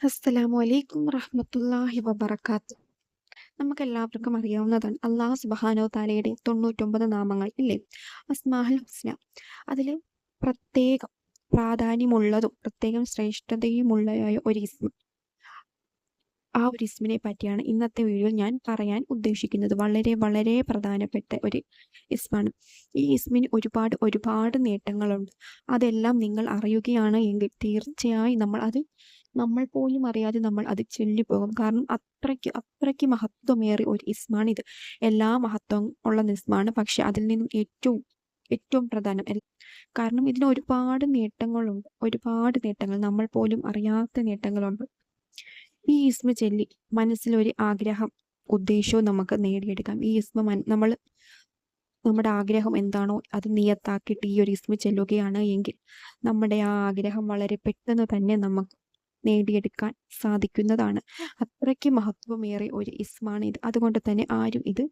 അസ്സലാമു അലൈക്കും റഹ്മത്തുള്ളാഹി വബറകാത്ത്. നമുക്കെല്ലാവർക്കും അറിയാവുന്നതാണ് അല്ലാഹു സുബ്ഹാനഹു തആലയുടെ 99 നാമങ്ങൾ ഇല്ലേ? അസ്മാഉൽ ഹുസ്ന. അതിൽ പ്രത്യേകം പ്രാധാന്യമുള്ളതും പ്രത്യേകം ശ്രേഷ്ഠതയുമുള്ളതായ ഒരു ഇസ്മ. ആ ഒരു ഇസ്മിനെ പറ്റിയാണ് ഇന്നത്തെ വീഡിയോയിൽ ഞാൻ പറയാൻ ഉദ്ദേശിക്കുന്നത്. വളരെ വളരെ പ്രധാനപ്പെട്ട ഒരു ഇസ്മാണ്. ഈ ഇസ്മിന് ഒരുപാട് നേട്ടങ്ങളുണ്ട്. അതെല്ലാം നിങ്ങൾ അറിയുകയാണ് എങ്കിൽ തീർച്ചയായും നമ്മൾ പോലും അറിയാതെ നമ്മൾ അത് ചൊല്ലിപ്പോകും. കാരണം അത്രയ്ക്ക് മഹത്വമേറിയ ഒരു ഇസ്മാണിത്. എല്ലാ മഹത്വം ഉള്ള ഇസ്മാണ്. പക്ഷെ അതിൽ നിന്നും ഏറ്റവും പ്രധാനം കാരണം ഇതിന് ഒരുപാട് നേട്ടങ്ങളുണ്ട്. ഒരുപാട് നേട്ടങ്ങൾ, നമ്മൾ പോലും അറിയാത്ത നേട്ടങ്ങളുണ്ട്. ഈ ഇസ്മ ചൊല്ലി മനസ്സിലൊരു ആഗ്രഹം, ഉദ്ദേശവും നമുക്ക് നേടിയെടുക്കാം. ഈ ഇസ്മ നമ്മുടെ ആഗ്രഹം എന്താണോ അത് നിയത്താക്കിയിട്ട് ഈ ഒരു ഇസ്മ ചൊല്ലുകയാണ് എങ്കിൽ നമ്മുടെ ആ ആഗ്രഹം വളരെ പെട്ടെന്ന് തന്നെ നമുക്ക് നേടിയെടുക്കാൻ സാധിക്കുന്നതാണ്. അത്രയ്ക്ക് മഹത്വമേറിയ ഒരു ഇസ്മാണ് ഇത്. അതുകൊണ്ട് തന്നെ ആരും ഇത്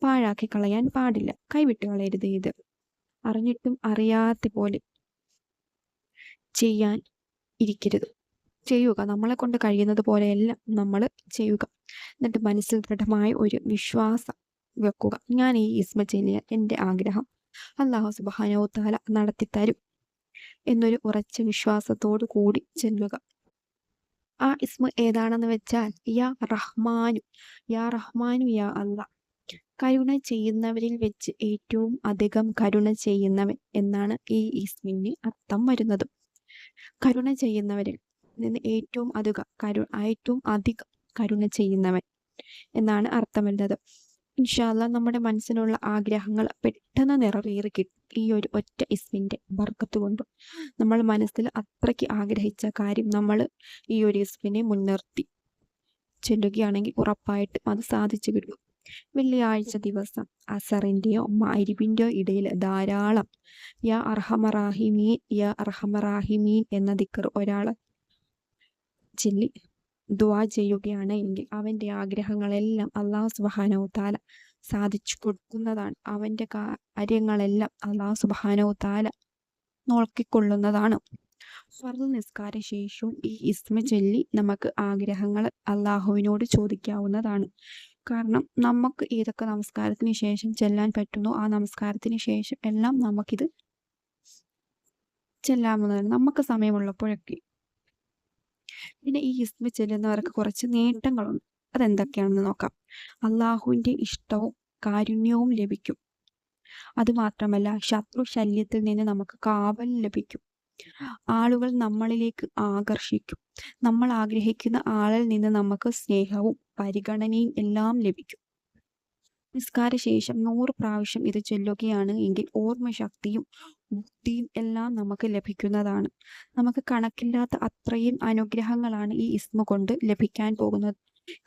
പാഴാക്കി കളയാൻ പാടില്ല. കൈവിട്ട് കളയരുത്. ഇത് അറിഞ്ഞിട്ടും അറിയാത്ത പോലെ ചെയ്യാൻ ഇരിക്കരുത്. ചെയ്യുക. നമ്മളെ കൊണ്ട് കഴിയുന്നത് പോലെയെല്ലാം നമ്മൾ ചെയ്യുക. എന്നിട്ട് മനസ്സിൽ ദൃഢമായ ഒരു വിശ്വാസം വെക്കുക. ഞാൻ ഈ ഇസ്മ ചൊല്ലിയ എൻ്റെ ആഗ്രഹം അല്ലാഹു സുബ്ഹാനഹു തആല നടത്തിത്തരും എന്നൊരു ഉറച്ച വിശ്വാസത്തോടു കൂടി ചെല്ലുക. ആ ഇസ്മ ഏതാണെന്ന് വെച്ചാൽ യാ റഹ്മാനു യാ അല്ലാ. കരുണ ചെയ്യുന്നവരിൽ വെച്ച് ഏറ്റവും അധികം കരുണ ചെയ്യുന്നവൻ എന്നാണ് ഈ ഇസ്മിന് അർത്ഥം വരുന്നത്. കരുണ ചെയ്യുന്നവരിൽ നിന്ന് ഏറ്റവും അധികം കരുണ ചെയ്യുന്നവൻ എന്നാണ് അർത്ഥം വരുന്നത്. ഇൻഷാ അല്ലാഹ് നമ്മുടെ മനസ്സിലുള്ള ആഗ്രഹങ്ങൾ പെട്ടെന്ന് നിറവേറി കിട്ടും ഈ ഒരു ഒറ്റ ഇസ്മിന്റെ ബർക്കത്ത് കൊണ്ടും. നമ്മൾ മനസ്സിൽ അത്രയ്ക്ക് ആഗ്രഹിച്ച കാര്യം നമ്മൾ ഈ ഒരു ഇസ്മിനെ മുൻനിർത്തി ചൊല്ലുകയാണെങ്കിൽ ഉറപ്പായിട്ടും അത് സാധിച്ചു കിട്ടും. വെള്ളിയാഴ്ച ദിവസം അസറിന്റെയോ മഗ്‌രിബിന്റെയോ ഇടയിൽ ധാരാളം യാ അർഹമറാഹിമീൻ എന്ന ദിക്ർ ഒരാൾ ചൊല്ലി ദുആ ചെയ്യുകയാണ് എങ്കിൽ അവൻ്റെ ആഗ്രഹങ്ങളെല്ലാം അല്ലാഹു സുബ്ഹാനഹു തആല സാധിച്ചു കൊടുക്കുന്നതാണ്. അവൻ്റെ കാര്യങ്ങളെല്ലാം അല്ലാഹു സുബ്ഹാനഹു തആല നോക്കിക്കൊള്ളുന്നതാണ്. ഫർദ് നിസ്കാര ശേഷവും ഈ ഇസ്മ ചൊല്ലി നമുക്ക് ആഗ്രഹങ്ങൾ അല്ലാഹുവിനോട് ചോദിക്കാവുന്നതാണ്. കാരണം നമുക്ക് ഏതൊക്കെ നമസ്കാരത്തിന് ശേഷം ചെല്ലാൻ പറ്റുന്നോ ആ നമസ്കാരത്തിന് ശേഷം എല്ലാം നമുക്കിത് ചെല്ലാവുന്നതാണ്, നമുക്ക് സമയമുള്ളപ്പോഴൊക്കെ. പിന്നെ ഈ ഇസ്മ ചെല്ലുന്നവർക്ക് കുറച്ച് നേട്ടങ്ങളുണ്ട്. അതെന്തൊക്കെയാണെന്ന് നോക്കാം. അള്ളാഹുവിൻ്റെ ഇഷ്ടവും കാരുണ്യവും ലഭിക്കും. അതുമാത്രമല്ല ശത്രു ശല്യത്തിൽ നിന്ന് നമുക്ക് കാവൽ ലഭിക്കും. ആളുകൾ നമ്മളിലേക്ക് ആകർഷിക്കും. നമ്മൾ ആഗ്രഹിക്കുന്ന ആളിൽ നിന്ന് നമുക്ക് സ്നേഹവും പരിഗണനയും എല്ലാം ലഭിക്കും. നിസ്കാര ശേഷം 100 പ്രാവശ്യം ഇത് ചൊല്ലുകയാണ് എങ്കിൽ ഓർമ്മശക്തിയും ബുദ്ധിയും എല്ലാം നമുക്ക് ലഭിക്കുന്നതാണ്. നമുക്ക് കണക്കില്ലാത്ത അത്രയും അനുഗ്രഹങ്ങളാണ് ഈ ഇസ്മ കൊണ്ട് ലഭിക്കാൻ പോകുന്നത്.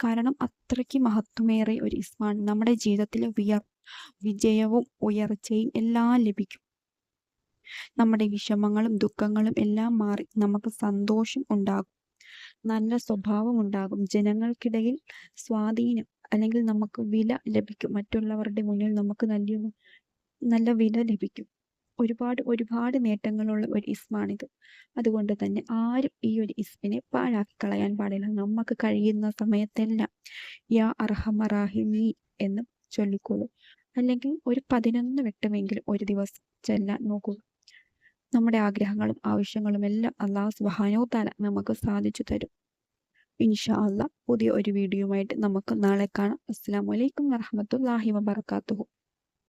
കാരണം അത്രയ്ക്ക് മഹത്വമേറിയ ഒരു ഇസ്മാണ്. നമ്മുടെ ജീവിതത്തിൽ വിജയവും ഉയർച്ചയും എല്ലാം ലഭിക്കും. നമ്മുടെ വിഷമങ്ങളും ദുഃഖങ്ങളും എല്ലാം മാറി നമുക്ക് സന്തോഷം ഉണ്ടാകും. നല്ല സ്വഭാവം ഉണ്ടാകും. ജനങ്ങൾക്കിടയിൽ സ്വാധീനം അല്ലെങ്കിൽ നമുക്ക് വില ലഭിക്കും. മറ്റുള്ളവരുടെ മുന്നിൽ നമുക്ക് നല്ല വില ലഭിക്കും. ഒരുപാട് നേട്ടങ്ങളുള്ള ഒരു ഇസ്മാണിത്. അതുകൊണ്ട് തന്നെ ആരും ഈ ഒരു ഇസ്മിനെ പാഴാക്കി കളയാൻ പാടില്ല. നമുക്ക് കഴിയുന്ന സമയത്തെല്ലാം യാ അർഹമറാഹിമീൻ എന്ന് ചൊല്ലിക്കോളൂ. അല്ലെങ്കിൽ ഒരു 11 വട്ടമെങ്കിലും ഒരു ദിവസം ചൊല്ലാൻ നോക്കൂ. നമ്മുടെ ആഗ്രഹങ്ങളും ആവശ്യങ്ങളും എല്ലാം അല്ലാഹു സുബ്ഹാനഹു തആല നമുക്ക് സാധിച്ചു തരും. ഇൻഷാ അല്ലാഹ് പുതിയ ഒരു വീഡിയോയുമായിട്ട് നമുക്ക് നാളെ കാണാം. അസ്സലാമു അലൈക്കും വറഹ്മത്തുള്ളാഹി വബറകാതുഹു.